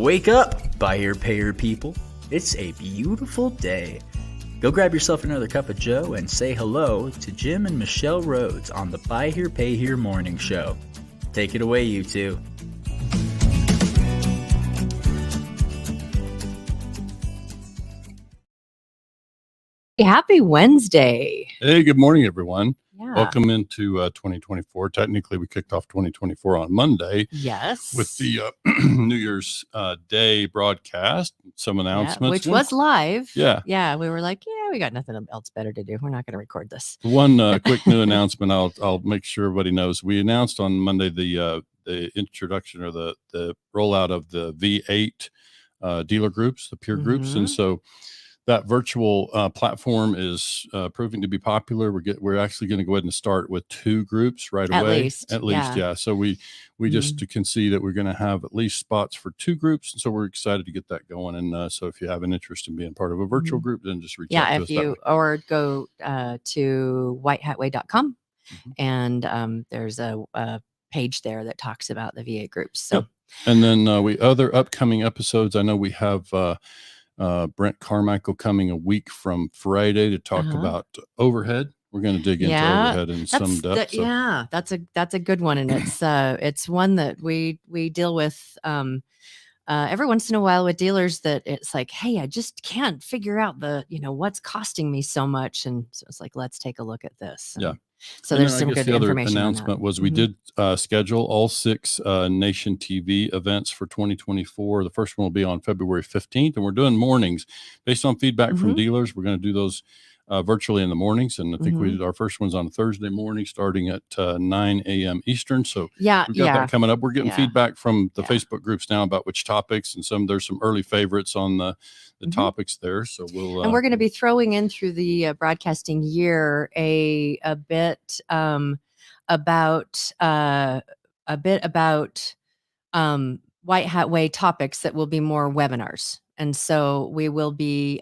Wake up, buy here, pay here people. It's a beautiful day. Go grab yourself another cup of joe and say hello to Jim and Michelle Rhoads on the Buy Here, Pay Here Morning Show. Take it away, you two. Happy Wednesday. Hey, good morning, everyone. Yeah. Welcome into 2024. Technically, we kicked off 2024 on Monday. Yes. With the New Year's Day broadcast, some announcements. Which was live. Yeah. Yeah. We were like, we got nothing else better to do. We're not going to record this. One quick new announcement. I'll make sure everybody knows. We announced on Monday the introduction or the rollout of the V8 dealer groups, the peer groups, and so that virtual platform is proving to be popular. We're actually going to go ahead and start with 2 groups right away. At least, yeah. So we just can see that we're going to have at least spots for 2 groups, and so we're excited to get that going. And so if you have an interest in being part of a virtual group, then just reach out to us. Yeah, or go to whitehatway.com, and there's a page there that talks about the VA groups. So, and then other upcoming episodes. I know we have. Brent Carmichael coming a week from Friday to talk about overhead. We're going to dig into overhead in some depth. That's a good one, and it's one that we deal with every once in a while with dealers. That it's like, hey, I just can't figure out what's costing me so much, and so it's like, let's take a look at this. So there's some good information. The other announcement was we did schedule all 6 Nation TV events for 2024. The first one will be on February 15th, and we're doing mornings based on feedback from dealers. We're going to do those virtually in the mornings, and I think we did our first one's on a Thursday morning starting at 9 a.m. Eastern. So we've got that coming up. We're getting feedback from the Facebook groups now about which topics, and there's some early favorites on the topics there. So and we're going to be throwing in through the broadcasting year a bit about White Hat Way topics that will be more webinars, and so we will be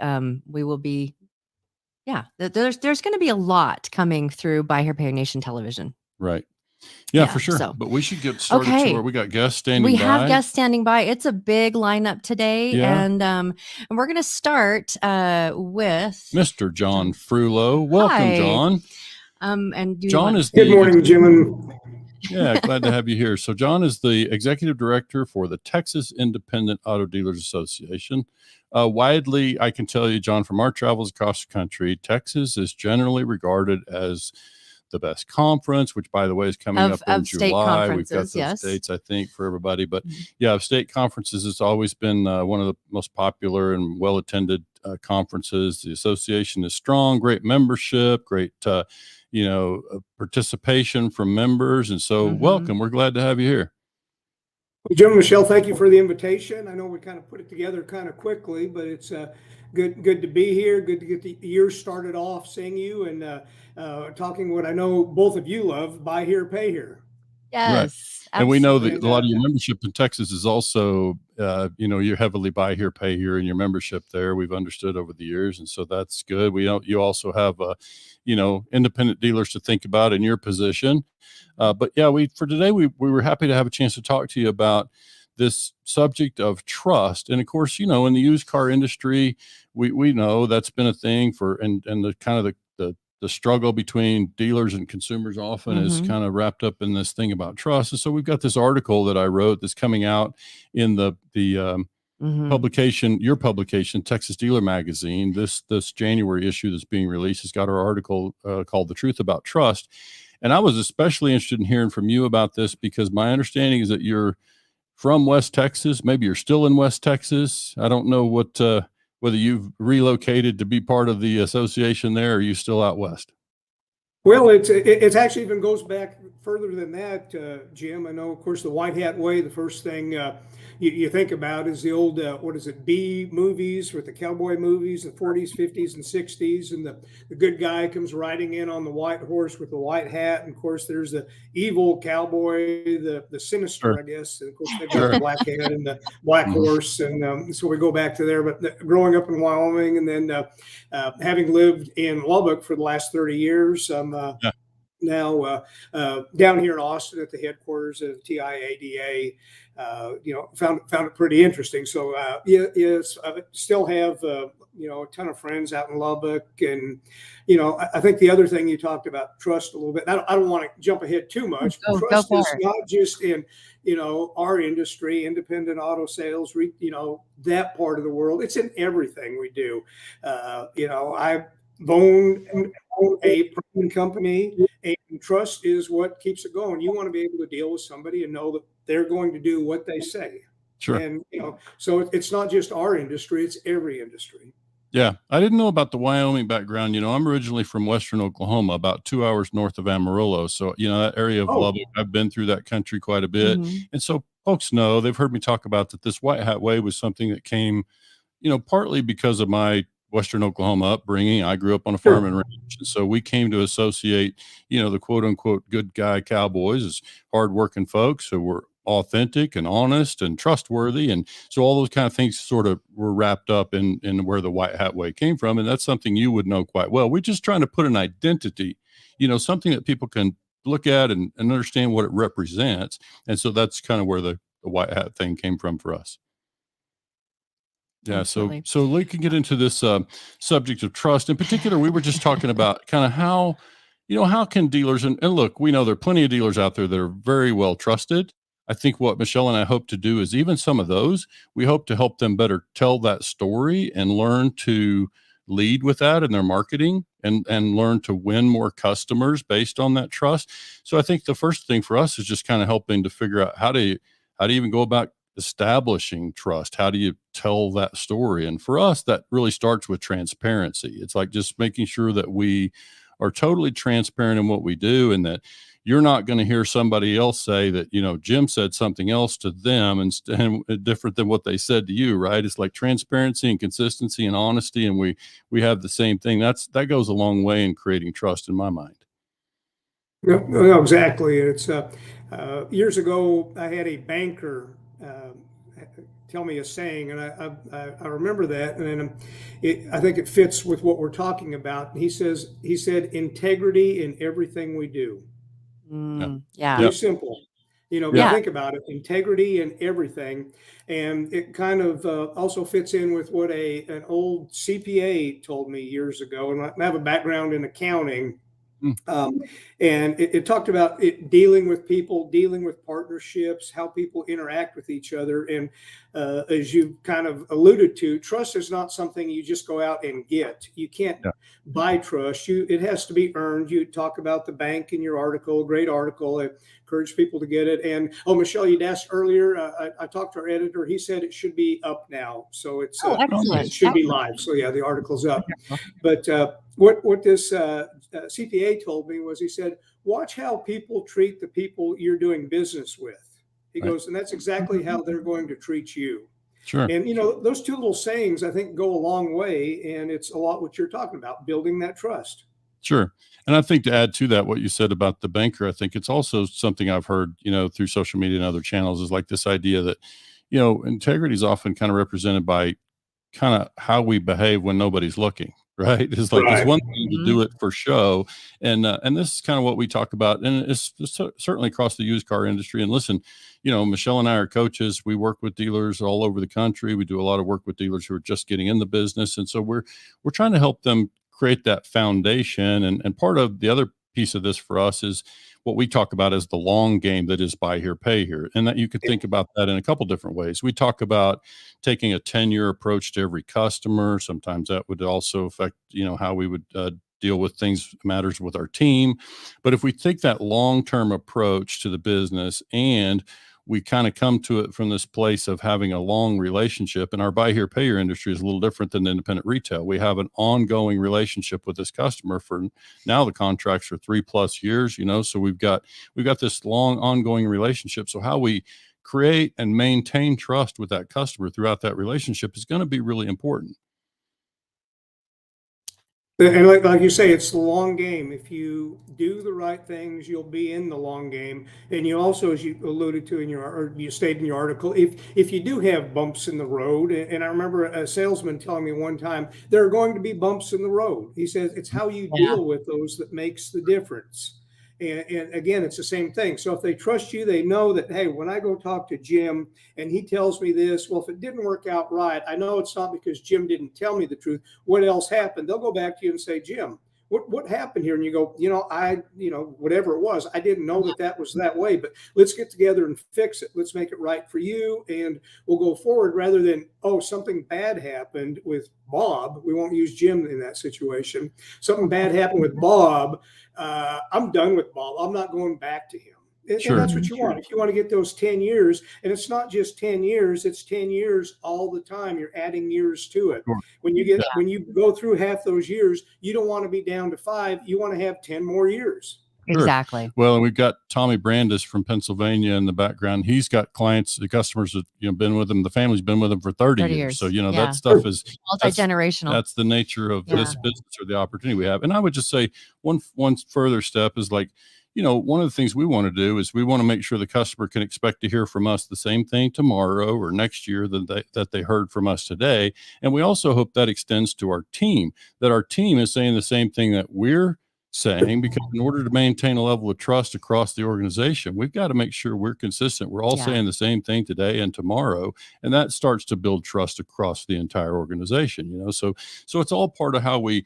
there's going to be a lot coming through Buy Here, Pay Here Nation television. Right. Yeah, for sure. So, but we should get started. Okay. We got guests standing by. We have guests standing by. It's a big lineup today. Yeah. And we're going to start with Mr. John Frullo. Welcome, Hi. John. And John is good morning, Jim. Yeah, glad to have you here. So John is the executive director for the Texas Independent Auto Dealers Association. Widely, I can tell you, John, from our travels across the country, Texas is generally regarded as the best conference, which, by the way, is coming up in July. We've got those dates, I think, for everybody. But state conferences has always been one of the most popular and well-attended conferences. The association is strong, great membership, great participation from members. And so welcome. We're glad to have you here. Well, Jim and Michelle, thank you for the invitation. I know we kind of put it together kind of quickly, but it's good to be here. Good to get the year started off seeing you and talking what I know both of you love, buy here, pay here. Yes. Right. And we know that a lot of your membership in Texas is also, you're heavily buy here, pay here in your membership there. We've understood over the years. And so that's good. You also have, independent dealers to think about in your position. For today, we were happy to have a chance to talk to you about this subject of trust. And of course, in the used car industry, we know that's been a thing and the kind of the struggle between dealers and consumers often is kind of wrapped up in this thing about trust. And so we've got this article that I wrote that's coming out in the publication, your publication, Texas Dealer Magazine. This January issue that's being released has got our article called "The Truth About Trust." And I was especially interested in hearing from you about this because my understanding is that you're from West Texas. Maybe you're still in West Texas. I don't know whether you've relocated to be part of the association there, or are you still out west? Well, it actually even goes back further than that, Jim. I know, of course, the White Hat Way, the first thing you think about is the old, B movies with the cowboy movies, the 40s, 50s, and 60s. And the good guy comes riding in on the white horse with the white hat. And, of course, there's the evil cowboy, the sinister, I guess. And, of course, they've got the black hat and the black horse. And so we go back to there. But growing up in Wyoming and then having lived in Lubbock for the last 30 years, now down here in Austin at the headquarters of TxIADA. Found it pretty interesting. So yes, I still have a ton of friends out in Lubbock, and I think the other thing you talked about, trust, a little bit. I don't want to jump ahead too much. Go Trust for is it. not just in our industry, independent auto sales, that part of the world. It's in everything we do. I own a printing company, and trust is what keeps it going. You want to be able to deal with somebody and know that they're going to do what they say. Sure. And so it's not just our industry; it's every industry. Yeah, I didn't know about the Wyoming background. I'm originally from Western Oklahoma, about 2 hours north of Amarillo. So, that area of Lubbock, I've been through that country quite a bit. And so folks know, they've heard me talk about that this White Hat Way was something that came, partly because of my Western Oklahoma upbringing. I grew up on a farm and ranch. And so we came to associate, the quote unquote good guy cowboys as hardworking folks who were authentic and honest and trustworthy. And so all those kind of things sort of were wrapped up in where the White Hat Way came from. And that's something you would know quite well. We're just trying to put an identity, something that people can look at and understand what it represents. And so that's kind of where the White Hat thing came from for us. Yeah. Absolutely. So we can get into this subject of trust. In particular, we were just talking about kind of how, how can dealers, and look, we know there are plenty of dealers out there that are very well trusted. I think what Michelle and I hope to do is even some of those, we hope to help them better tell that story and learn to lead with that in their marketing and learn to win more customers based on that trust. So I think the first thing for us is just kind of helping to figure out how do you even go about establishing trust? How do you tell that story? And for us, that really starts with transparency. It's like just making sure that we are totally transparent in what we do, and that you're not going to hear somebody else say that, Jim said something else to them and different than what they said to you, right? It's like transparency and consistency and honesty. And we have the same thing. That goes a long way in creating trust in my mind. No, exactly. It's years ago, I had a banker tell me a saying, and I remember that, and I think it fits with what we're talking about. He said, integrity in everything we do. Yeah. Very simple. Think about it, integrity in everything. And it kind of also fits in with what an old CPA told me years ago. And I have a background in accounting. And it talked about dealing with people, dealing with partnerships, how people interact with each other. And as you kind of alluded to, trust is not something you just go out and get. You can't buy trust. It has to be earned. You talk about the bank in your article, great article. I encourage people to get it. And Michelle, you'd asked earlier, I talked to our editor. He said it should be up now. So it's excellent. it should be live. So yeah, the article's up. But what this CPA told me was, he said, watch how people treat the people you're doing business with. He goes, and that's exactly how they're going to treat you. Sure. And, those two little sayings, I think, go a long way. And it's a lot what you're talking about, building that trust. Sure. And I think to add to that, what you said about the banker, I think it's also something I've heard, through social media and other channels, is like this idea that, integrity is often kind of represented by kind of how we behave when nobody's looking. Right. It's like, it's one thing to do it for show. And this is kind of what we talk about. And it's certainly across the used car industry. And listen, Michelle and I are coaches. We work with dealers all over the country. We do a lot of work with dealers who are just getting in the business. And so we're trying to help them create that foundation. And part of the other piece of this for us is what we talk about as the long game, that is buy here, pay here. And that you could think about that in a couple different ways. We talk about taking a 10-year approach to every customer. Sometimes that would also affect, how we would deal with matters with our team. But if we take that long-term approach to the business, and we kind of come to it from this place of having a long relationship, and our buy here, pay here industry is a little different than independent retail. We have an ongoing relationship with this customer for now. The contracts are 3+ years, so we've got this long ongoing relationship. So how we create and maintain trust with that customer throughout that relationship is going to be really important. And like you say, it's the long game. If you do the right things, you'll be in the long game. And you also, as you alluded to you stated in your article, if you do have bumps in the road, and I remember a salesman telling me one time, there are going to be bumps in the road. He says it's how you deal with those that makes the difference. And again, it's the same thing. So if they trust you, they know that, hey, when I go talk to Jim and he tells me this, well, if it didn't work out right, I know it's not because Jim didn't tell me the truth. What else happened? They'll go back to you and say, Jim, what happened here? And you go, whatever it was, I didn't know that was that way, but let's get together and fix it. Let's make it right for you. And we'll go forward rather than, oh, something bad happened with Bob. We won't use Jim in that situation. Something bad happened with Bob. I'm done with Bob. I'm not going back to him. Sure. And that's what you want. If you want to get those 10 years, and it's not just 10 years, it's 10 years all the time. You're adding years to it. Sure. When you go through half those years, you don't want to be down to 5. You want to have 10 more years. Sure. Exactly. Well, and we've got Tommy Brandis from Pennsylvania in the background. He's got clients, the customers that been with him. The family's been with him for 30 years. So that stuff is multi-generational. That's the nature of this business or the opportunity we have. And I would just say one further step is like, one of the things we want to do is we want to make sure the customer can expect to hear from us the same thing tomorrow or next year that they heard from us today. And we also hope that extends to our team, that our team is saying the same thing that we're saying, because in order to maintain a level of trust across the organization, we've got to make sure we're consistent. We're all saying the same thing today and tomorrow, and that starts to build trust across the entire organization. So it's all part of how we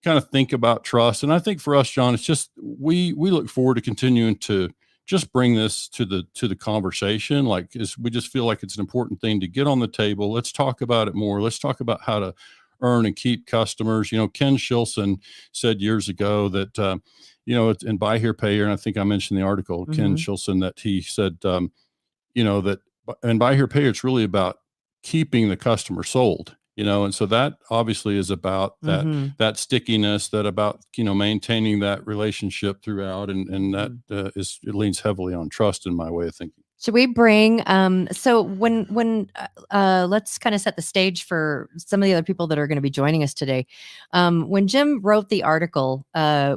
kind of think about trust. And I think for us, John, it's just we look forward to continuing to just bring this to the conversation. We just feel like it's an important thing to get on the table. Let's talk about it more. Let's talk about how to earn and keep customers. Ken Shilson said years ago that it's in Buy Here, Pay Here, and I think I mentioned the article, Ken Shilson, that he said that in Buy Here, Pay Here, it's really about keeping the customer sold. And so that obviously is about that stickiness, that about, maintaining that relationship throughout. And that it leans heavily on trust in my way of thinking. Should we bring, so when let's kind of set the stage for some of the other people that are going to be joining us today. When Jim wrote the article,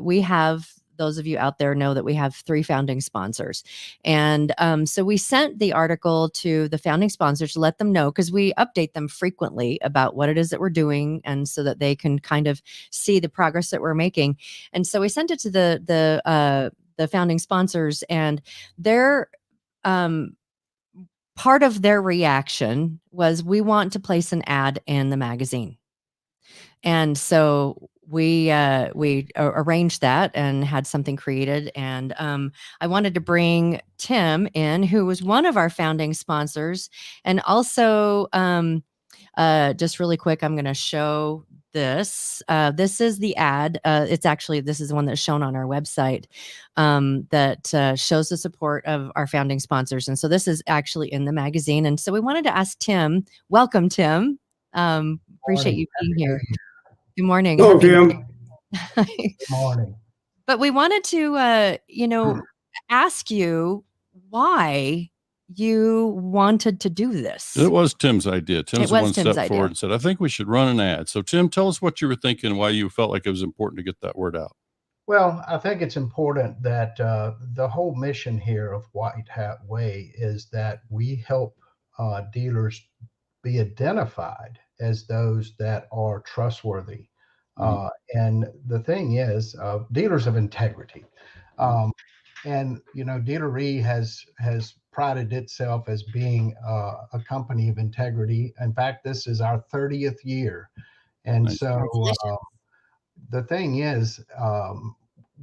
we have, those of you out there know that we have 3 founding sponsors. And so we sent the article to the founding sponsors to let them know, because we update them frequently about what it is that we're doing, and so that they can kind of see the progress that we're making. And so we sent it to the founding sponsors, and their part of their reaction was, we want to place an ad in the magazine. And so we arranged that and had something created. And I wanted to bring Tim in, who was one of our founding sponsors. And also, just really quick, I'm going to show this. This is the ad. This is the one that's shown on our website, that shows the support of our founding sponsors. And so this is actually in the magazine. And so we wanted to ask Tim. Welcome, Tim. Appreciate you being here. Good morning. Hello, Tim. Good morning. But we wanted to, ask you why you wanted to do this. It was Tim's idea. Tim's the one stepped forward and said, I think we should run an ad. So Tim, tell us what you were thinking and why you felt like it was important to get that word out. Well, I think it's important that the whole mission here of White Hat Way is that we help dealers be identified as those that are trustworthy. And the thing is, dealers of integrity. And, Dealery has prided itself as being a company of integrity. In fact, this is our 30th year. And so the thing is,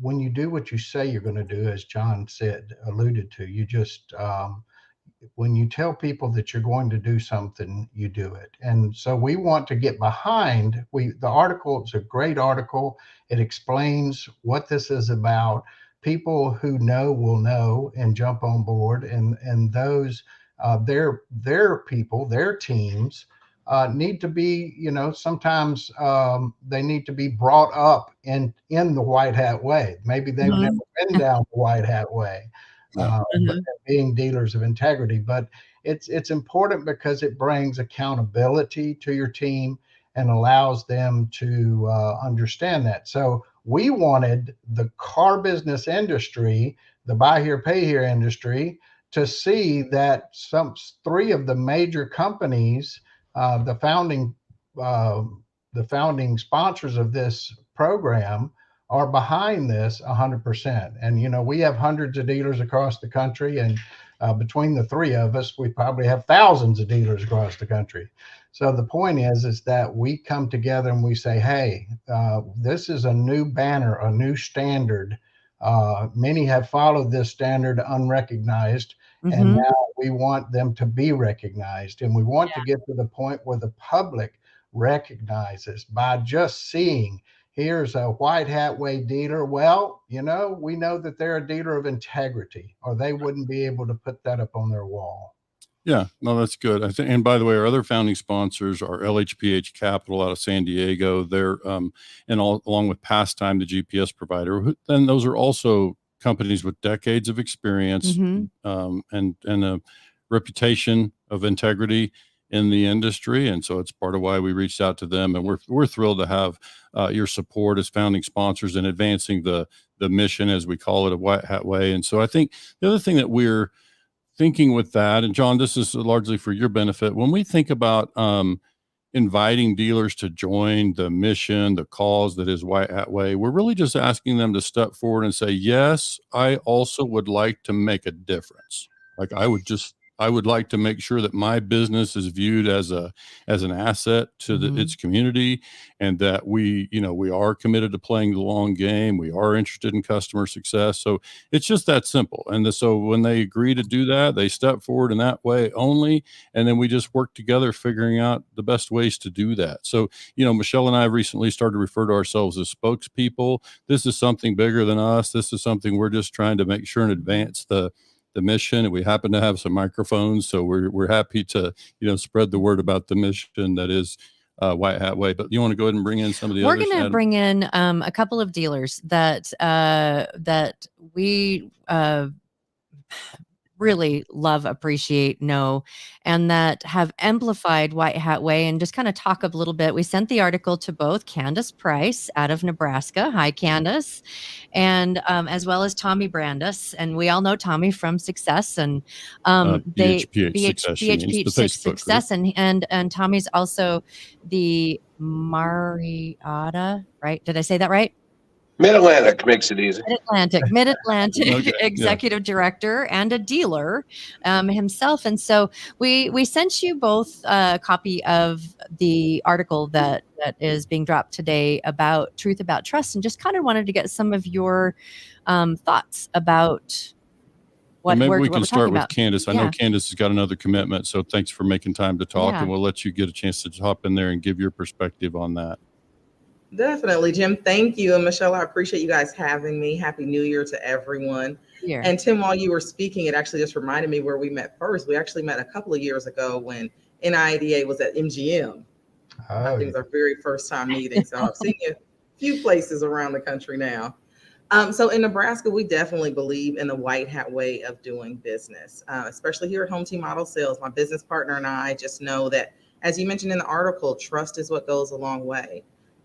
when you do what you say you're going to do, as John alluded to, you just, when you tell people that you're going to do something, you do it. And so we want to get behind, the article is a great article. It explains what this is about. People who know will know and jump on board, and those, their people, their teams need to be, sometimes they need to be brought up in the White Hat Way. Maybe they've never been down the White Hat Way. Being dealers of integrity, but it's important because it brings accountability to your team and allows them to understand that. So we wanted the car business industry, the Buy Here, Pay Here industry, to see that 3 of the major companies, the founding sponsors of this program, are behind this 100%. And, you know, we have hundreds of dealers across the country, and between the three of us, we probably have thousands of dealers across the country. So the point is that we come together and we say, hey, this is a new banner, a new standard. Many have followed this standard unrecognized, and now we want them to be recognized. And we want to get to the point where the public recognizes by just seeing, here's a White Hat Way dealer. Well, you know, we know that they're a dealer of integrity, or they wouldn't be able to put that up on their wall. Yeah, no, that's good. I think, and by the way, our other founding sponsors are LHPH Capital out of San Diego. They're along with Pastime, the GPS provider. Then those are also companies with decades of experience and a reputation of integrity in the industry, and so it's part of why we reached out to them. And we're thrilled to have your support as founding sponsors in advancing the mission, as we call it, of White Hat Way. And so I think the other thing that we're thinking with that, and John, this is largely for your benefit, when we think about inviting dealers to join the mission, the cause that is White Hat Way, we're really just asking them to step forward and say, yes, I also would like to make a difference. Like I would like to make sure that my business is viewed as an asset to its community, and that we are committed to playing the long game. We are interested in customer success. So it's just that simple. And so when they agree to do that, they step forward in that way only. And then we just work together figuring out the best ways to do that. So, you know, Michelle and I recently started to refer to ourselves as spokespeople. This is something bigger than us. This is something we're just trying to make sure and advance the mission, and we happen to have some microphones, so we're happy to spread the word about the mission that is White Hat Way. But you want to go ahead and bring in some of the others? We're going to bring in a couple of dealers that we really love, appreciate, know, and that have amplified White Hat Way, and just kind of talk a little bit. We sent the article to both Candace Price out of Nebraska. Hi, Candace. And as well as Tommy Brandis. And we all know Tommy from Success, and BHPH Success. And Tommy's also the TxIADA, right? Did I say that right? Mid-Atlantic makes it easy. Mid-Atlantic okay, executive director and a dealer himself. And so we sent you both a copy of the article that is being dropped today about Truth About Trust, and just kind of wanted to get some of your thoughts about what maybe we can start with about. Candace. I know Candace has got another commitment, so thanks for making time to talk, and we'll let you get a chance to hop in there and give your perspective on that. Definitely, Jim. Thank you. And Michelle, I appreciate you guys having me. Happy New Year to everyone. And Tim, while you were speaking, it actually just reminded me where we met first. We actually met a couple of years ago when NIADA was at MGM. I think it was our very first time meeting. So I've seen you a few places around the country now. So in Nebraska, we definitely believe in the White Hat way of doing business, especially here at Home Team Auto Sales. My business partner and I just know that, as you mentioned in the article, trust is what goes a long way.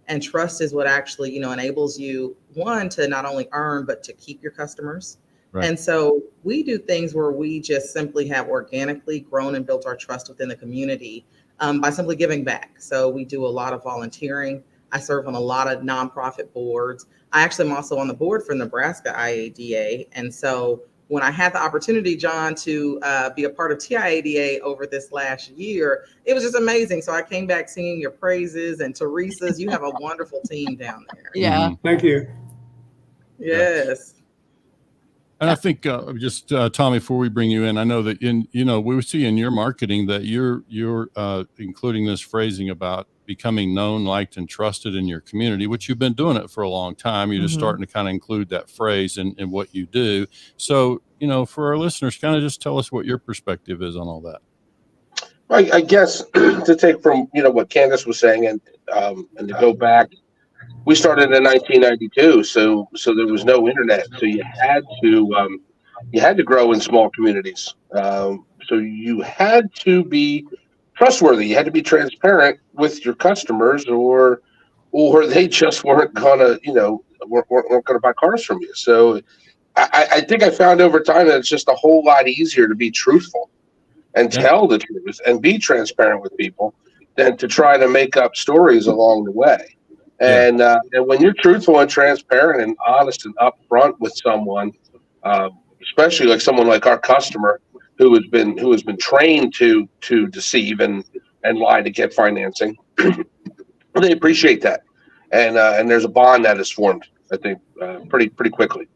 And trust is what actually, enables you, one, to not only earn, but to keep your customers. Right. And so we do things where we just simply have organically grown and built our trust within the community by simply giving back. So we do a lot of volunteering. I serve on a lot of nonprofit boards. I actually am also on the board for Nebraska IADA. And so when I had the opportunity, John, to be a part of TxIADA over this last year, it was just amazing. So I came back singing your praises, and Teresa's, you have a wonderful team down there. Yeah. Thank you. Yes. And I think just Tommy, before we bring you in, I know that we see in your marketing that you're including this phrasing about becoming known, liked, and trusted in your community, which you've been doing it for a long time. You're just starting to kind of include that phrase in what you do. So, for our listeners, kind of just tell us what your perspective is on all that. I guess to take from, what Candace was saying and to go back, we started in 1992. So there was no internet. So you had to grow in small communities. So you had to be trustworthy. You had to be transparent with your customers, or they just weren't gonna, weren't gonna buy cars from you. So I think I found over time that it's just a whole lot easier to be truthful and tell the truth and be transparent with people than to try to make up stories along the way. And when you're truthful and transparent and honest and upfront with someone, especially like someone like our customer who has been trained to deceive and lie to get financing, they appreciate that, and there's a bond that is formed, I think, pretty quickly.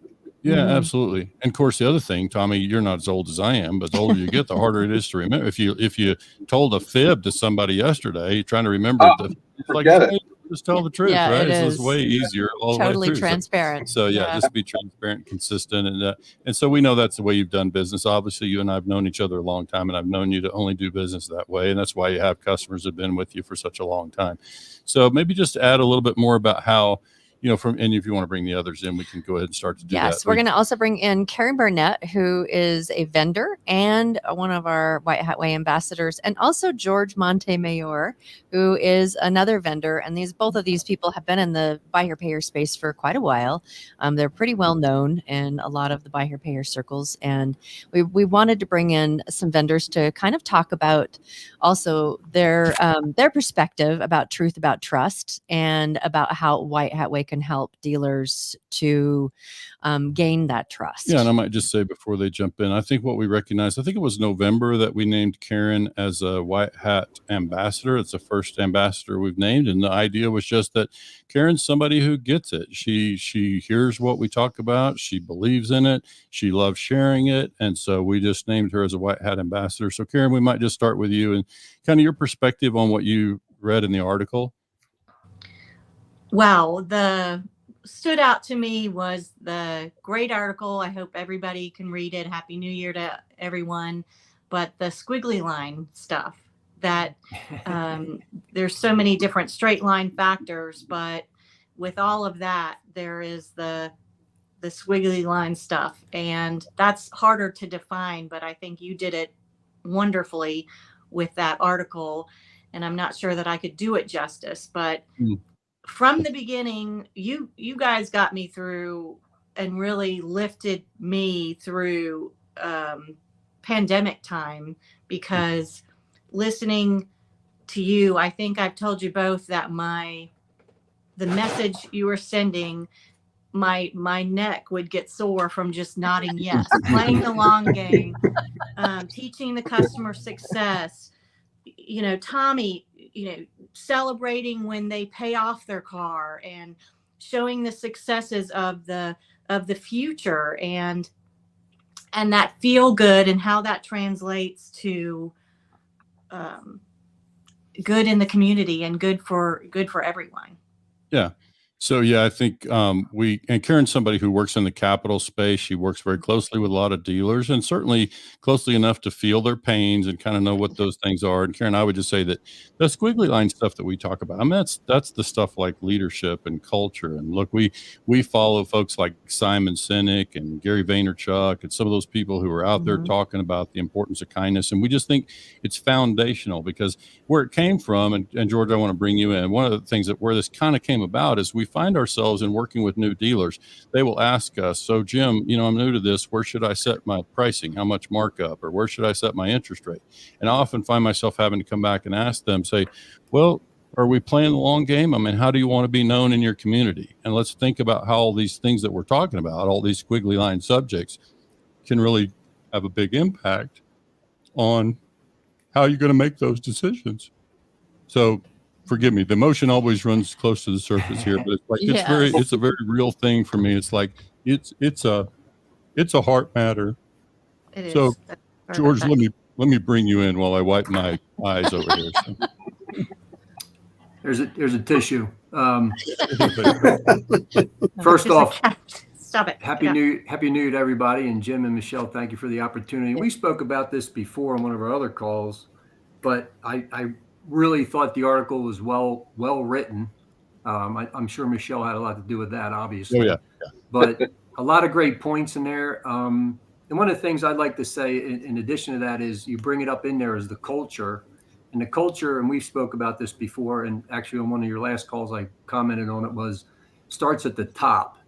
Yeah, absolutely. And of course, the other thing, Tommy, you're not as old as I am, but the older you get, the harder it is to remember. If you told a fib to somebody yesterday, you're trying to remember just tell the truth, Yeah, right? it So is. it's way easier all Totally the way through. transparent. So yeah, just be transparent, consistent, and so we know that's the way you've done business. Obviously, you and I have known each other a long time, and I've known you to only do business that way, and that's why you have customers that have been with you for such a long time. So maybe just add a little bit more about how, and if you want to bring the others in, we can go ahead and start to do that. Yes, we're going to also bring in Karen Burnett, who is a vendor and one of our White Hat Way ambassadors, and also George Montemayor, who is another vendor. And both of these people have been in the buy here, pay here space for quite a while. They're pretty well known in a lot of the buy here, pay here circles. And we wanted to bring in some vendors to kind of talk about also their perspective about truth, about trust, and about how White Hat Way can help dealers to gain that trust. Yeah, and I might just say before they jump in, I think what we recognize, I think it was November that we named Karen as a White Hat ambassador. It's the first ambassador we've named, and the idea was just that Karen's somebody who gets it. She hears what we talk about. She believes in it. She loves sharing it, and so we just named her as a White Hat ambassador. So Karen, we might just start with you and kind of your perspective on what you read in the article. Wow, the stood out to me was the great article. I hope everybody can read it. Happy New Year to everyone. But the squiggly line stuff, that there's so many different straight line factors, but with all of that, there is the squiggly line stuff. And that's harder to define, but I think you did it wonderfully with that article. And I'm not sure that I could do it justice, but from the beginning, you guys got me through and really lifted me through pandemic time, because listening to you, I think I've told you both that the message you were sending, my neck would get sore from just nodding yes, playing the long game, teaching the customer success, Tommy, celebrating when they pay off their car and showing the successes of the future and that feel good and how that translates to good in the community and good for everyone. Yeah. So yeah, I think and Karen's somebody who works in the capital space. She works very closely with a lot of dealers, and certainly closely enough to feel their pains and kind of know what those things are. And Karen, I would just say that the squiggly line stuff that we talk about, I mean, that's the stuff like leadership and culture. And look, we follow folks like Simon Sinek and Gary Vaynerchuk and some of those people who are out there talking about the importance of kindness. And we just think it's foundational, because where it came from, and George, I want to bring you in. One of the things where this kind of came about is we find ourselves in working with new dealers. They will ask us, so Jim, I'm new to this. Where should I set my pricing? How much markup? Or where should I set my interest rate? And I often find myself having to come back and ask them, say, well, are we playing the long game? I mean, how do you want to be known in your community? And let's think about how all these things that we're talking about, all these squiggly line subjects, can really have a big impact on how you're going to make those decisions. So forgive me, the emotion always runs close to the surface here, but it's like it's a very real thing for me. It's like it's a heart matter. It is. So George, let me bring you in while I wipe my eyes over here. So. There's a tissue. First off, stop it. Happy New Year to everybody, and Jim and Michelle, thank you for the opportunity. We spoke about this before on one of our other calls, but I really thought the article was well written. I'm sure Michelle had a lot to do with that, obviously. Oh, yeah. But a lot of great points in there. And one of the things I'd like to say in addition to that is you bring it up in there is the culture. And the culture, and we've spoke about this before, and actually on one of your last calls I commented on it, starts at the top.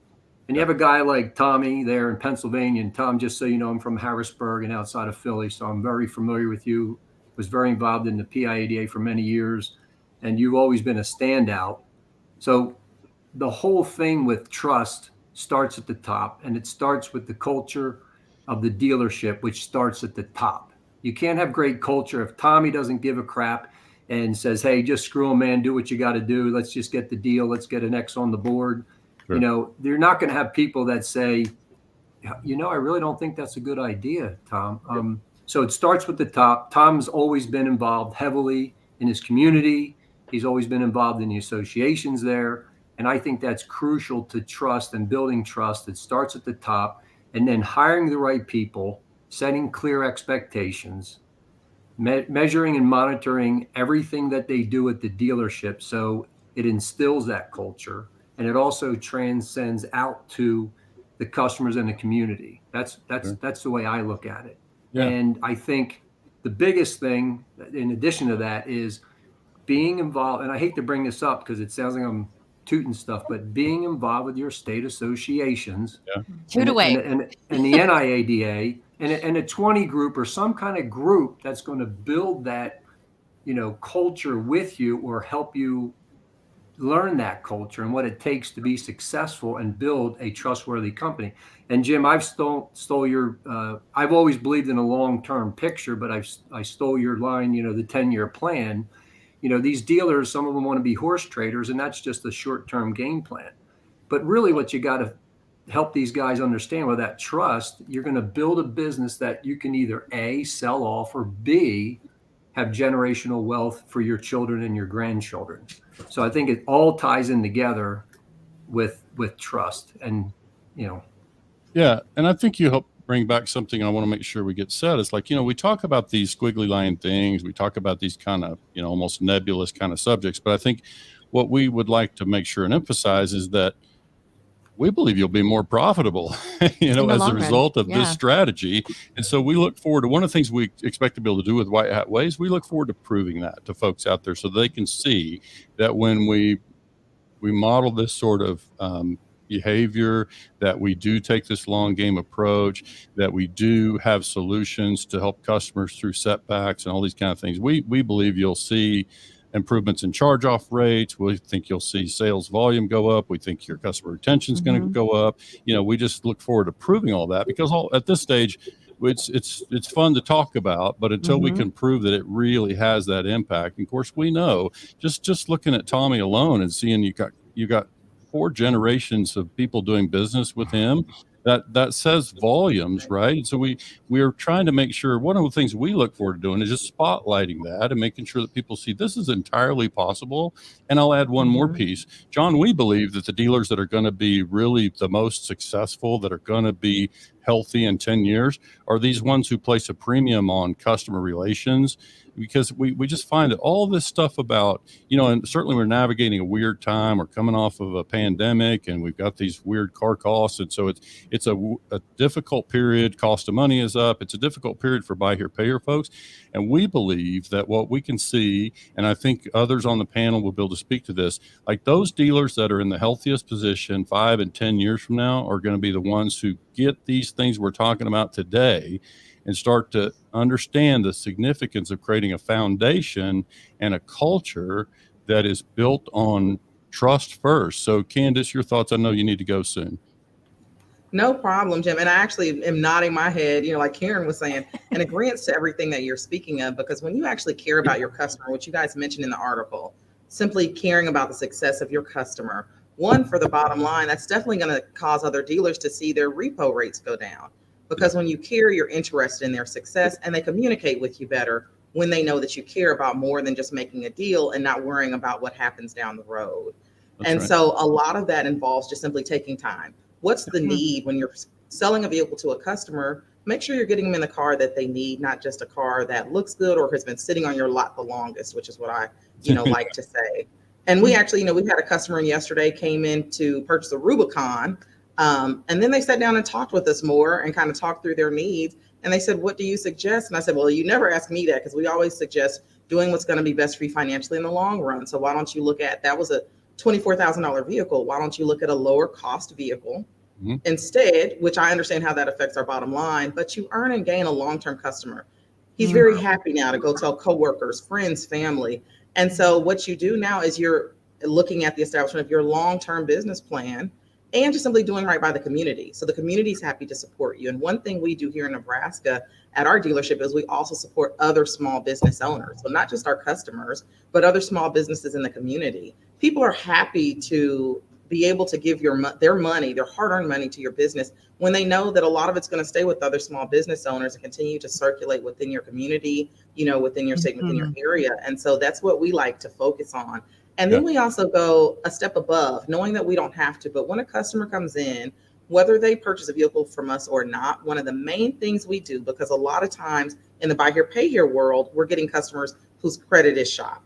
And you have a guy like Tommy there in Pennsylvania, and Tom, just so you know, I'm from Harrisburg and outside of Philly, so I'm very familiar with you. Was very involved in the TxIADA for many years, and you've always been a standout. So the whole thing with trust starts at the top, and it starts with the culture of the dealership, which starts at the top. You can't have great culture if Tommy doesn't give a crap and says, hey, just screw him, man, do what you got to do. Let's just get the deal. Let's get an X on the board. Sure. You know, you're not going to have people that say, you know, I really don't think that's a good idea, Tom. So it starts with the top. Tom's always been involved heavily in his community. He's always been involved in the associations there. And I think that's crucial to trust and building trust. It starts at the top, and then hiring the right people, setting clear expectations, measuring and monitoring everything that they do at the dealership. So it instills that culture, and it also transcends out to the customers and the community. That's the way I look at it. Yeah. And I think the biggest thing in addition to that is being involved. And I hate to bring this up because it sounds like I'm tooting stuff, but being involved with your state associations, toot away, and the NIADA and a 20 group or some kind of group that's going to build that, you know, culture with you or help you learn that culture and what it takes to be successful and build a trustworthy company. And Jim, I've stole your, I've always believed in a long-term picture, but I stole your line, you know, the 10-year plan. You know, these dealers, some of them want to be horse traders, and that's just a short-term game plan. But really what you got to help these guys understand with that trust, you're going to build a business that you can either A, sell off, or B, have generational wealth for your children and your grandchildren. So I think it all ties in together with trust and, you know. Yeah. And I think you help bring back something I want to make sure we get said. It's like, you know, we talk about these squiggly line things. We talk about these kind of, you know, almost nebulous kind of subjects. But I think what we would like to make sure and emphasize is that we believe you'll be more profitable, you know, as a result of this strategy. And so we look forward to one of the things we expect to be able to do with White Hat Ways. We look forward to proving that to folks out there so they can see that when we model this sort of behavior, that we do take this long game approach, that we do have solutions to help customers through setbacks and all these kind of things. We believe you'll see improvements in charge-off rates. We think you'll see sales volume go up. We think your customer retention is going to go up. You know, we just look forward to proving all that because at this stage, it's fun to talk about, but until we can prove that it really has that impact. And of course, we know just looking at Tommy alone and seeing you got 4 generations of people doing business with him. That says volumes, right? So we're trying to make sure one of the things we look forward to doing is just spotlighting that and making sure that people see this is entirely possible. And I'll add one more piece. John, we believe that the dealers that are going to be really the most successful, that are going to be healthy in 10 years, are these ones who place a premium on customer relations, because we just find that all this stuff about, you know, and certainly we're navigating a weird time. We're coming off of a pandemic and we've got these weird car costs. And so it's a difficult period. Cost of money is up. It's a difficult period for buy here, pay here folks. And we believe that what we can see, and I think others on the panel will be able to speak to this, like those dealers that are in the healthiest position 5 and 10 years from now are going to be the ones who get these things we're talking about today and start to understand the significance of creating a foundation and a culture that is built on trust first. So Candace, your thoughts? I know you need to go soon. No problem, Jim. And I actually am nodding my head, you know, like Karen was saying, in agreement to everything that you're speaking of, because when you actually care about your customer, which you guys mentioned in the article, simply caring about the success of your customer, one, for the bottom line, that's definitely going to cause other dealers to see their repo rates go down. Because when you care, you're interested in their success, and they communicate with you better when they know that you care about more than just making a deal and not worrying about what happens down the road. So a lot of that involves just simply taking time. What's the need when you're selling a vehicle to a customer? Make sure you're getting them in the car that they need, not just a car that looks good or has been sitting on your lot the longest, which is what I, you know, like to say. And we actually, you know, we had a customer in yesterday came in to purchase a Rubicon. And then they sat down and talked with us more and kind of talked through their needs. And they said, what do you suggest? And I said, well, you never ask me that, because we always suggest doing what's going to be best for you financially in the long run. So why don't you look at, that was a $24,000 vehicle. Why don't you look at a lower cost vehicle instead, which I understand how that affects our bottom line, but you earn and gain a long-term customer. He's very happy now to go tell coworkers, friends, family. And so what you do now is you're looking at the establishment of your long-term business plan, and just simply doing right by the community. So the community is happy to support you. And one thing we do here in Nebraska at our dealership is we also support other small business owners. So not just our customers, but other small businesses in the community. People are happy to be able to give their money, their hard-earned money to your business when they know that a lot of it's going to stay with other small business owners and continue to circulate within your community, within your state, within your area. And so that's what we like to focus on. And then we also go a step above, knowing that we don't have to, but when a customer comes in, whether they purchase a vehicle from us or not, one of the main things we do, because a lot of times in the buy here, pay here world, we're getting customers whose credit is shot.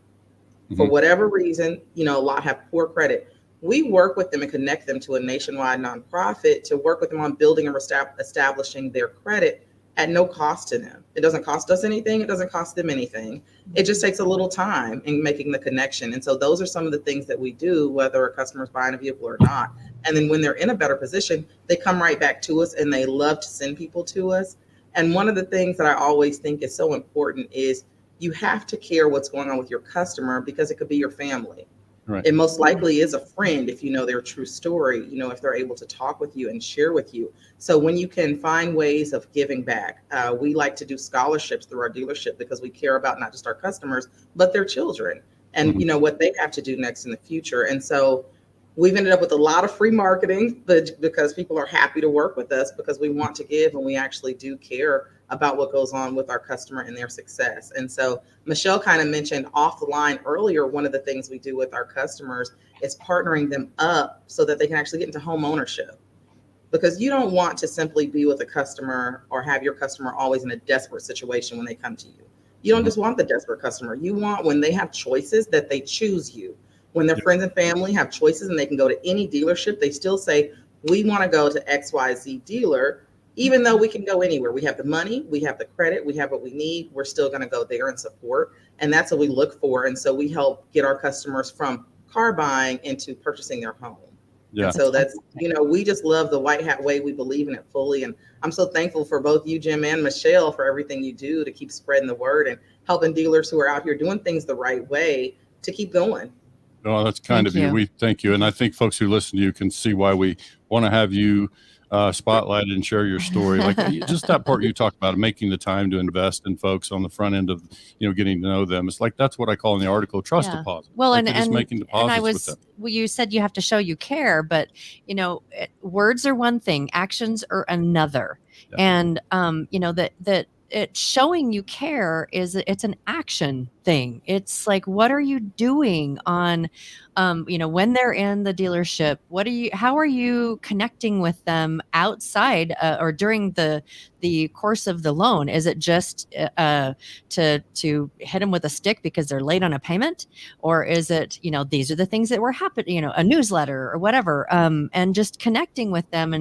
For whatever reason, a lot have poor credit. We work with them and connect them to a nationwide nonprofit to work with them on building and establishing their credit at no cost to them. It doesn't cost us anything. It doesn't cost them anything. It just takes a little time in making the connection. And so those are some of the things that we do, whether a customer's buying a vehicle or not. And then when they're in a better position, they come right back to us, and they love to send people to us. And one of the things that I always think is so important is you have to care what's going on with your customer, because it could be your family. Right. It most likely is a friend if you know their true story, if they're able to talk with you and share with you. So when you can find ways of giving back, we like to do scholarships through our dealership because we care about not just our customers, but their children and, what they have to do next in the future. And so we've ended up with a lot of free marketing, but because people are happy to work with us because we want to give and we actually do care about what goes on with our customer and their success. And so Michelle kind of mentioned off the line earlier, one of the things we do with our customers is partnering them up so that they can actually get into home ownership. Because you don't want to simply be with a customer or have your customer always in a desperate situation when they come to you. You don't just want the desperate customer. You want, when they have choices, that they choose you. When their friends and family have choices and they can go to any dealership, they still say, we want to go to XYZ dealer. Even though we can go anywhere, we have the money, we have the credit, we have what we need, we're still going to go there and support. And that's what we look for. And so we help get our customers from car buying into purchasing their home. Yeah. And so that's, we just love the White Hat way. We believe in it fully. And I'm so thankful for both you, Jim, and Michelle for everything you do to keep spreading the word and helping dealers who are out here doing things the right way to keep going. Oh, that's kind of you. We thank you. And I think folks who listen to you can see why we want to have you spotlighted and share your story. Like just that part you talked about, making the time to invest in folks on the front end of, getting to know them. It's like, that's what I call in the article, trust deposit. Well, like and just making deposits with them. Well, you said you have to show you care, but words are one thing, actions are another. Yeah. And, it's showing you care it's an action thing. It's like, what are you doing on, when they're in the dealership? How are you connecting with them outside or during the course of the loan? Is it just to hit them with a stick because they're late on a payment, or is it these are the things that were happening, a newsletter or whatever, and just connecting with them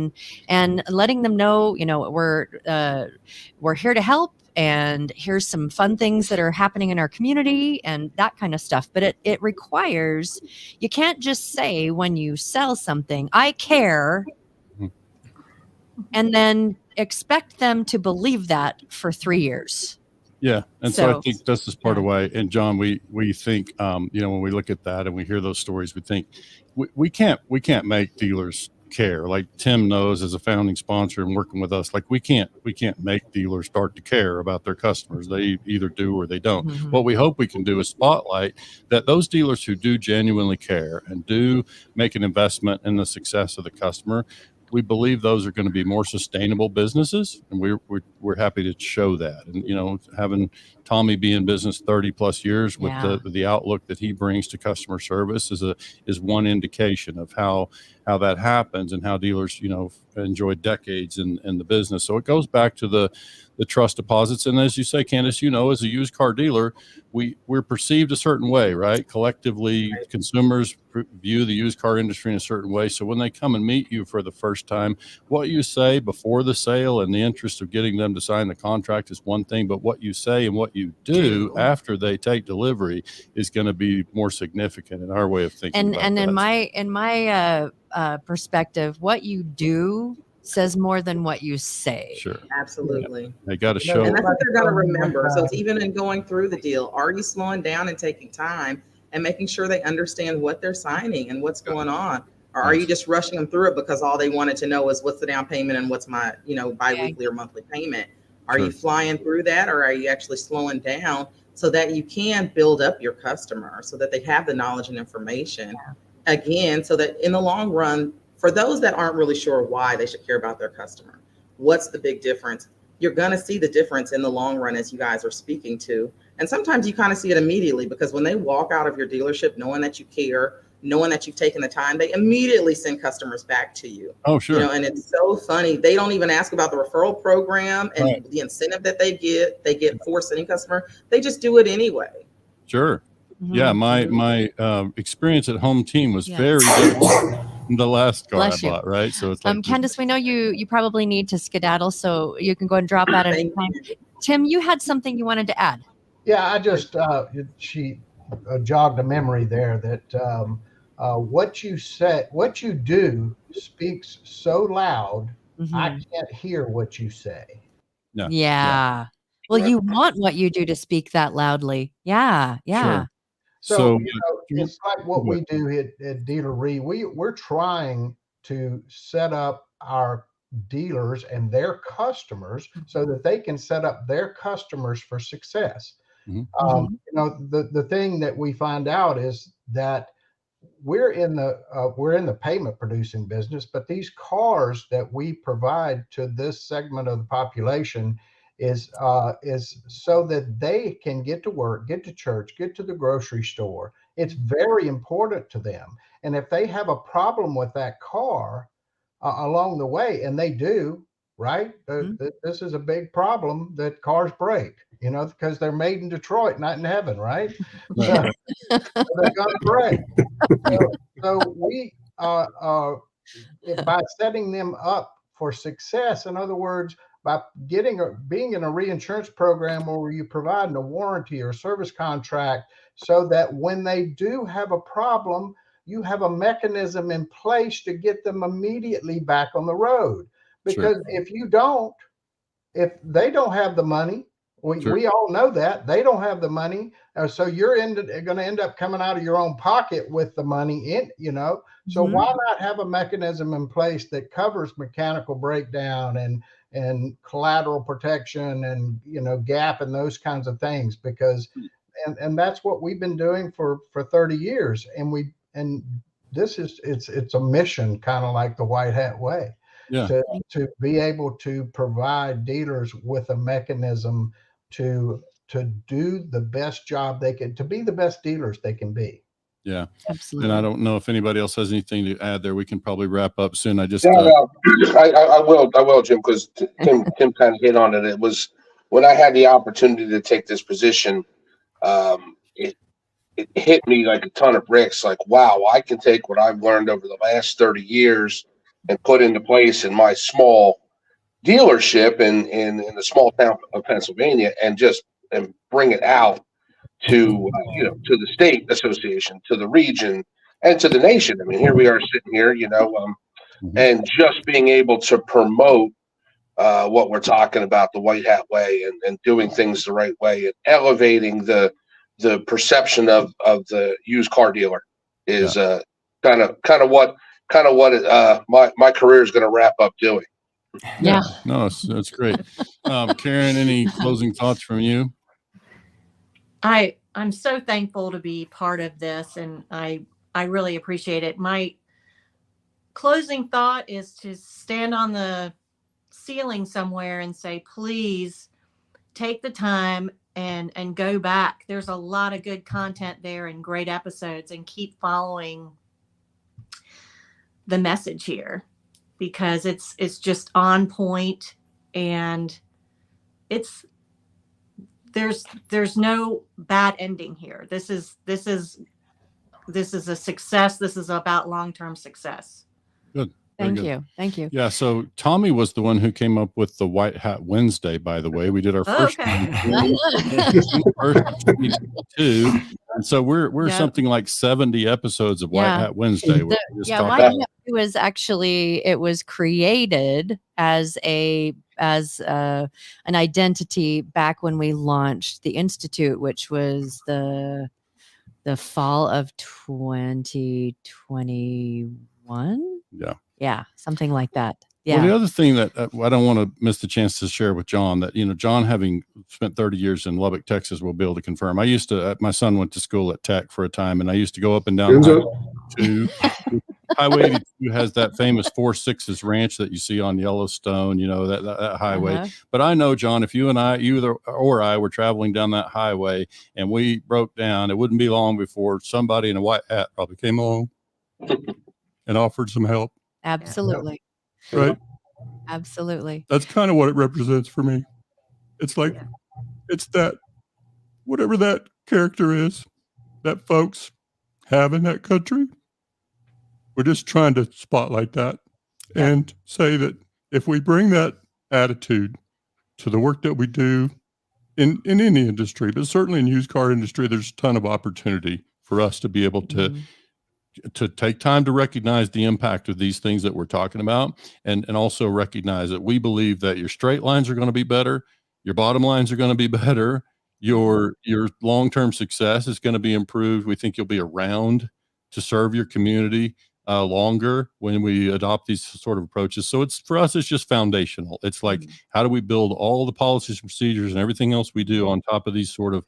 and letting them know we're here to help, and here's some fun things that are happening in our community and that kind of stuff. But it requires, you can't just say when you sell something, I care, and then expect them to believe that for 3 years. Yeah. And so I think this is part of why, and John, we think, when we look at that and we hear those stories, we think we can't make dealers care. Like Tim knows, as a founding sponsor and working with us, like we can't make dealers start to care about their customers. They either do or they don't. Mm-hmm. What we hope we can do is spotlight that those dealers who do genuinely care and do make an investment in the success of the customer, we believe those are going to be more sustainable businesses, and we're happy to show that. And having Tommy be in business 30 plus years with the outlook that he brings to customer service is one indication of how that happens and how dealers enjoy decades in the business. So it goes back to the trust deposits. And as you say, Candace, as a used car dealer, we're perceived a certain way, right? Collectively, consumers view the used car industry in a certain way. So when they come and meet you for the first time, what you say before the sale and the interest of getting them to sign the contract is one thing, but what you say and what you do after they take delivery is going to be more significant in our way of thinking. And in my perspective, what you do says more than what you say. Sure. Absolutely. Yeah. They got to show. And that's what they're going to remember. So it's even in going through the deal, are you slowing down and taking time and making sure they understand what they're signing and what's going on. Or are you just rushing them through it because all they wanted to know is what's the down payment and what's my, biweekly or monthly payment? Are you flying through that, or are you actually slowing down so that you can build up your customer so that they have the knowledge and information again, so that in the long run, for those that aren't really sure why they should care about their customer, what's the big difference? You're going to see the difference in the long run as you guys are speaking to. And sometimes you kind of see it immediately, because when they walk out of your dealership knowing that you care, knowing that you've taken the time, they immediately send customers back to you. Oh, sure. And it's so funny. They don't even ask about the referral program and the incentive that they get for sending customer. They just do it anyway. Sure. Yeah. My experience at Home Team was very different than the last car I bought. Right. So it's like, Candace, we know you probably need to skedaddle, so you can go and drop out at any time. Tim, you had something you wanted to add. Yeah, I just, she jogged a memory there that what you said, what you do speaks so loud, I can't hear what you say. Yeah. Well, you want what you do to speak that loudly. Yeah. Sure. So it's like what we do at Dealer Re. We're trying to set up our dealers and their customers so that they can set up their customers for success. The thing that we find out is that we're in the payment producing business, but these cars that we provide to this segment of the population is so that they can get to work, get to church, get to the grocery store. It's very important to them. And if they have a problem with that car along the way, and they do, right? This is a big problem, that cars break, because they're made in Detroit, not in heaven, right? So they're gonna break. So we by setting them up for success, in other words, by being in a reinsurance program where you provide a warranty or service contract, so that when they do have a problem, you have a mechanism in place to get them immediately back on the road. Because if they don't have the money, we all know that they don't have the money. So you're going to end up coming out of your own pocket with the money So why not have a mechanism in place that covers mechanical breakdown and collateral protection and, gap and those kinds of things? Because, and that's what we've been doing for 30 years. And this is, it's a mission, kind of like the White Hat Way. To be able to provide dealers with a mechanism to do the best job they can, to be the best dealers they can be. Yeah, absolutely. And I don't know if anybody else has anything to add there. We can probably wrap up soon. I will, Jim, because Tim kind of hit on it. It was when I had the opportunity to take this position, it hit me like a ton of bricks. Like, wow, I can take what I've learned over the last 30 years and put into place in my small dealership in the small town of Pennsylvania, and bring it out to to the state association, to the region, and to the nation. I mean, here we are sitting here, and just being able to promote what we're talking about, the White Hat Way, and doing things the right way, and elevating the perception of the used car dealer is kind of what my career is going to wrap up doing. Yeah. No, that's great. Karen, any closing thoughts from you? I'm so thankful to be part of this, and I really appreciate it. My closing thought is to stand on the ceiling somewhere and say, please take the time and go back. There's a lot of good content there and great episodes, and keep following the message here, because it's just on point, and there's no bad ending here. This is a success. This is about long-term succce. Good. Thank you. Yeah. So Tommy was the one who came up with the White Hat Wednesday, by the way. We did our first two. And so we're something like 70 episodes of White Hat Wednesday. White Hat was actually, it was created as an identity back when we launched the Institute, which was the the fall of 2021. Yeah, something like that. Yeah. Well, the other thing that I don't want to miss the chance to share with John, that, John, having spent 30 years in Lubbock, Texas, will be able to confirm. I used to, my son went to school at Tech for a time, and I used to go up and down Highway 82 has that famous 4-6s ranch that you see on Yellowstone, that highway. But I know, John, if you and I, either or I, were traveling down that highway and we broke down, it wouldn't be long before somebody in a white hat probably came along and offered some help. Absolutely. Right. Absolutely. That's kind of what it represents for me. It's like, it's that, whatever that character is that folks have in that country, we're just trying to spotlight that and say that if we bring that attitude to the work that we do in any industry, but certainly in used car industry, there's a ton of opportunity for us to be able to take time to recognize the impact of these things that we're talking about, and also recognize that we believe that your straight lines are going to be better, your bottom lines are going to be better, your long-term success is going to be improved. We think you'll be around to serve your community longer when we adopt these sort of approaches. So for us, it's just foundational. It's like, how do we build all the policies, procedures, and everything else we do on top of these sort of,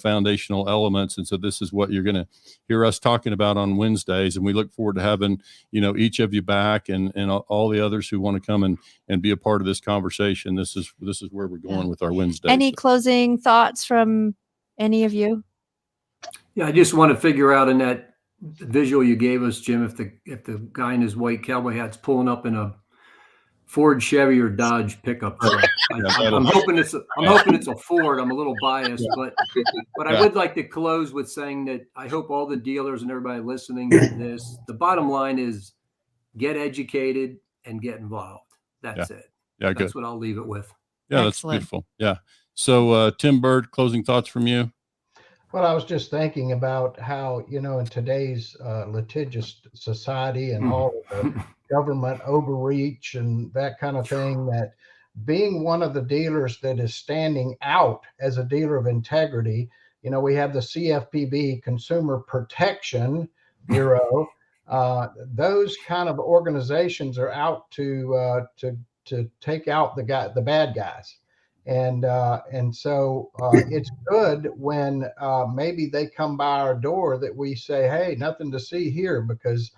foundational elements. And so this is what you're going to hear us talking about on Wednesdays. And we look forward to having, each of you back, and all the others who want to come and be a part of this conversation. This is where we're going with our Wednesdays. Any closing thoughts from any of you? Yeah, I just want to figure out in that visual you gave us, Jim, if the guy in his white cowboy hat's pulling up in a Ford, Chevy, or Dodge pickup truck. I'm hoping it's a Ford. I'm a little biased, but I would like to close with saying that I hope all the dealers and everybody listening to this, the bottom line is get educated and get involved. That's it. Yeah, that's what I'll leave it with. Yeah, that's beautiful. Yeah. So Tim Bird, closing thoughts from you? Well, I was just thinking about how, in today's litigious society and all of the government overreach and that kind of thing, that being one of the dealers that is standing out as a dealer of integrity, we have the CFPB, Consumer Protection Bureau. Those kind of organizations are out to take out the bad guys. And so it's good when maybe they come by our door that we say, hey, nothing to see here, because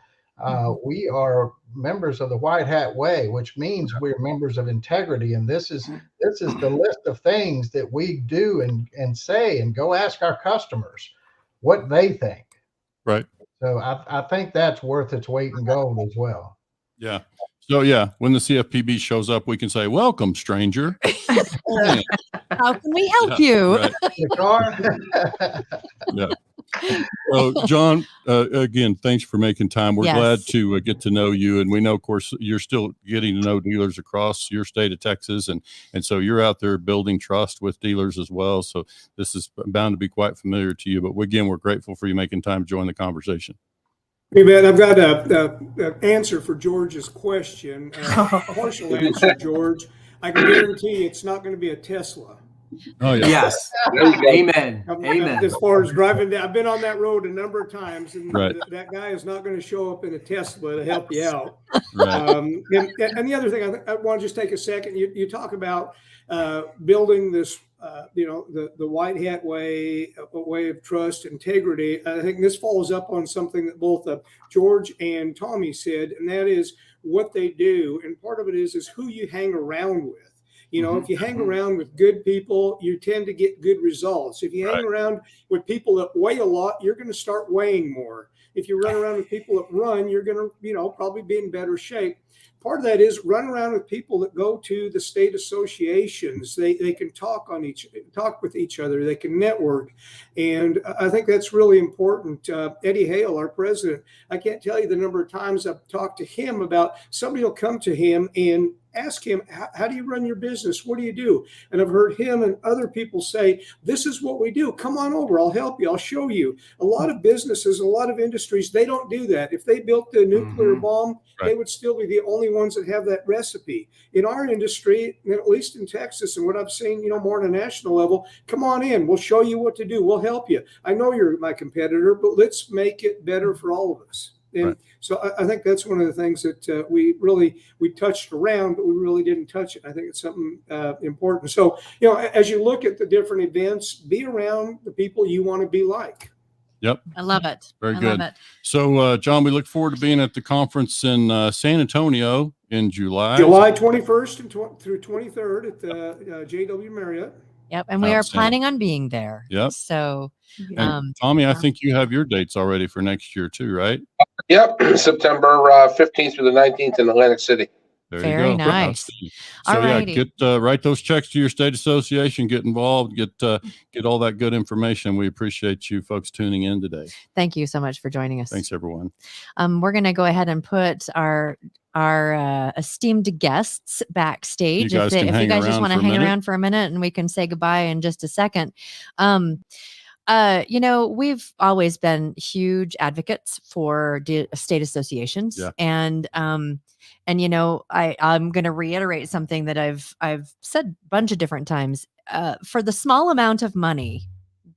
we are members of the White Hat Way, which means we're members of integrity. And this is the list of things that we do and say, and go ask our customers what they think. Right. So I think that's worth its weight in gold as well. Yeah. So when the CFPB shows up, we can say, welcome, stranger. How can we help you? Right. So John, again, thanks for making time. We're glad to get to know you. And we know, of course, you're still getting to know dealers across your state of Texas. And so you're out there building trust with dealers as well. So this is bound to be quite familiar to you. But again, we're grateful for you making time to join the conversation. Hey, man, I've got an answer for George's question. Partial answer, George. I can guarantee it's not going to be a Tesla. Oh, yeah. Yes. Amen. Amen. As far as driving, I've been on that road a number of times, and that guy is not going to show up in a Tesla to help you out. Right. And the other thing, I want to just take a second. You talk about building this, the White Hat way, a way of trust, integrity. I think this follows up on something that both George and Tommy said, and that is what they do. And part of it is who you hang around with. If you hang around with good people, you tend to get good results. If you hang around with people that weigh a lot, you're going to start weighing more. If you run around with people that run, you're going to, probably be in better shape. Part of that is run around with people that go to the state associations. They can talk with each other. They can network. And I think that's really important. Eddie Hale, our president, I can't tell you the number of times I've talked to him about somebody will come to him and ask him, how do you run your business? What do you do? And I've heard him and other people say, this is what we do. Come on over. I'll help you. I'll show you. A lot of businesses, a lot of industries, they don't do that. If they built the nuclear bomb, they would still be the only ones that have that recipe. In our industry, and at least in Texas, and what I've seen, more on a national level, come on in. We'll show you what to do. We'll help you. I know you're my competitor, but let's make it better for all of us. And so I think that's one of the things that we touched around, but we really didn't touch it. I think it's something important. So, as you look at the different events, be around the people you want to be like. Yep. I love it. Very I good. love it. So, John, we look forward to being at the conference in San Antonio in July. July 21st and through 23rd at the JW Marriott. Yep. And we are planning on being there. Yep. So, and Tommy, I think you have your dates already for next year too, right? Yep. September 15th through the 19th in Atlantic City. There Very you go. nice. So write those checks to your state association, get involved, get all that good information. We appreciate you folks tuning in today. Thank you so much for joining us. Thanks, everyone. We're going to go ahead and put our esteemed guests backstage. If you guys just want to hang around for a minute, and we can say goodbye in just a second. We've always been huge advocates for state associations, and I'm going to reiterate something that I've said a bunch of different times. For the small amount of money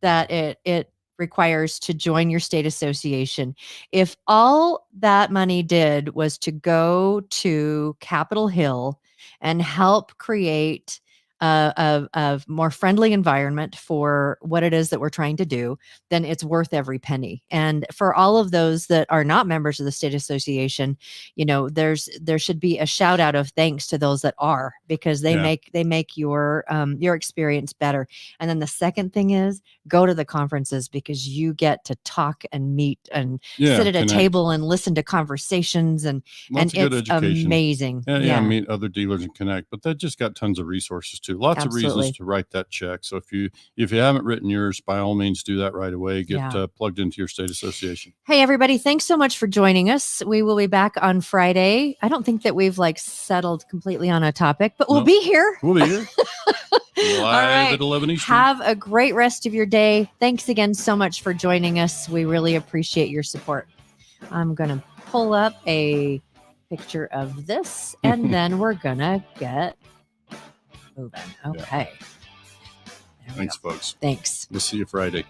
that it requires to join your state association, if all that money did was to go to Capitol Hill and help create a more friendly environment for what it is that we're trying to do, then it's worth every penny. And for all of those that are not members of the state association, there should be a shout out of thanks to those that are, because they make your experience better. And then the second thing is, go to the conferences, because you get to talk and meet and sit at a table and listen to conversations, and it's amazing. Meet other dealers and connect. But that just got tons of resources too. Lots of reasons to write that check. So if you haven't written yours, by all means do that right away. Get plugged into your state association. Hey everybody, thanks so much for joining us. We will be back on Friday. I don't think that we've settled completely on a topic, but we'll be here. We'll be here. Live at 11 Eastern. Have a great rest of your day. Thanks again so much for joining us. We really appreciate your support. I'm going to pull up a picture of this, and then we're going to get moving. Okay. Thanks, folks. Thanks. We'll see you Friday.